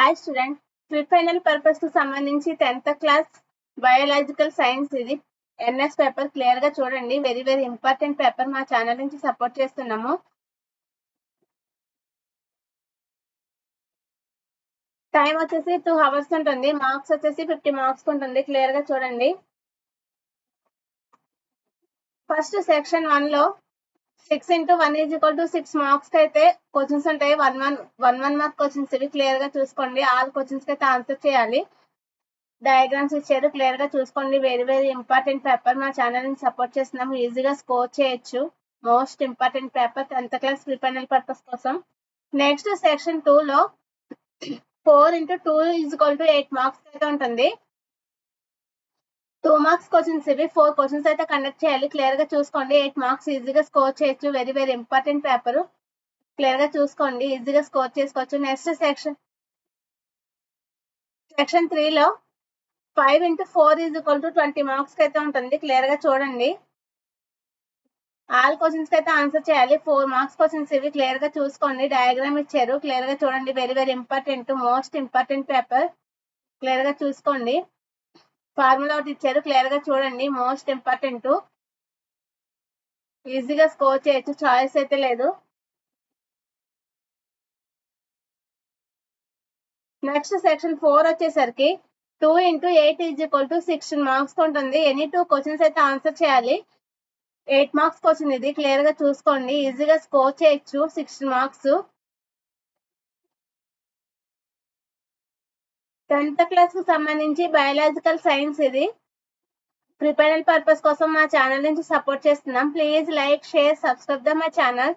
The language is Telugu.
Hi student, pre final purpose కు సంబంధించి 10th క్లాస్ బయోలాజికల్ సైన్స్ ఇది ఎన్ఎస్ పేపర్ క్లియర్ గా చూడండి. Very very important paper. మా ఛానల్ నుంచి సపోర్ట్ చేస్తున్నాము. టైం వచ్చేసి 2 అవర్స్ ఉంటుంది. మార్క్స్ వచ్చేసి 50 మార్క్స్ ఉంటుంది. క్లియర్ గా చూడండి. ఫస్ట్ సెక్షన్ 1 లో 6 into 1 is equal to 6 marks కి అయితే క్వశ్చన్స్ ఉంటాయి. 1 మార్క్ క్వశ్చన్స్ ఇవి క్లియర్ గా చూసుకోండి. ఆల్ క్వశ్చన్స్ కి అయితే ఆన్సర్ చేయాలి. డయాగ్రామ్స్ ఇచ్చారు, క్లియర్ గా చూసుకోండి. Very very important paper. మా ఛానల్ ని సపోర్ట్ చేస్తున్నాము. ఈజీగా స్కోర్ చేయొచ్చు. Most important paper 10th class pre final purpose కోసం. నెక్స్ట్ సెక్షన్ 2 లో 4 into 2 is equal to 8 marks అయితే ఉంటుంది. 2 మార్క్స్ క్వశ్చన్స్ ఇవి. 4 క్వశ్చన్స్ అయితే కండక్ట్ చేయాలి. క్లియర్ గా చూసుకోండి. 8 మార్క్స్ ఈజీగా స్కోర్ చేయొచ్చు. Very very important paper. Clear గా చూసుకోండి. ఈజీగా స్కోర్ చేసుకోవచ్చు. నెక్స్ట్ సెక్షన్ 3 లో 5 into 4 is equal to 20 marks అయితే ఉంటుంది. క్లియర్ గా చూడండి. ఆల్ క్వశ్చన్స్ అయితే ఆన్సర్ చేయాలి. 4 మార్క్స్ క్వశ్చన్స్ ఇవి. క్లియర్ గా చూసుకోండి. డయాగ్రామ్ ఇచ్చారు, క్లియర్ గా చూడండి. Very very important, most important paper. Clear గా చూసుకోండి. ఫార్ములా ఒకటి ఇచ్చారు, క్లియర్ గా చూడండి. Most important. ఈజీగా స్కోర్ చేయొచ్చు. చాయిస్ అయితే లేదు. నెక్స్ట్ సెక్షన్ 4 వచ్చేసరికి 2 into 8 is equal to 16 marks ఉంటుంది. ఎనీ 2 క్వశ్చన్స్ అయితే ఆన్సర్ చేయాలి. 8 మార్క్స్ క్వశ్చన్ ఇది. క్లియర్ గా చూసుకోండి. ఈజీగా స్కోర్ చేయొచ్చు 16 మార్క్స్. 10th క్లాస్ కు సంబంధించి బయోలాజికల్ సైన్స్ ఇది. ప్రీ ఫైనల్ పర్పస్ కోసం మా ఛానల్ నుంచి సపోర్ట్ చేస్తున్నాం. Please like, share, subscribe the my channel.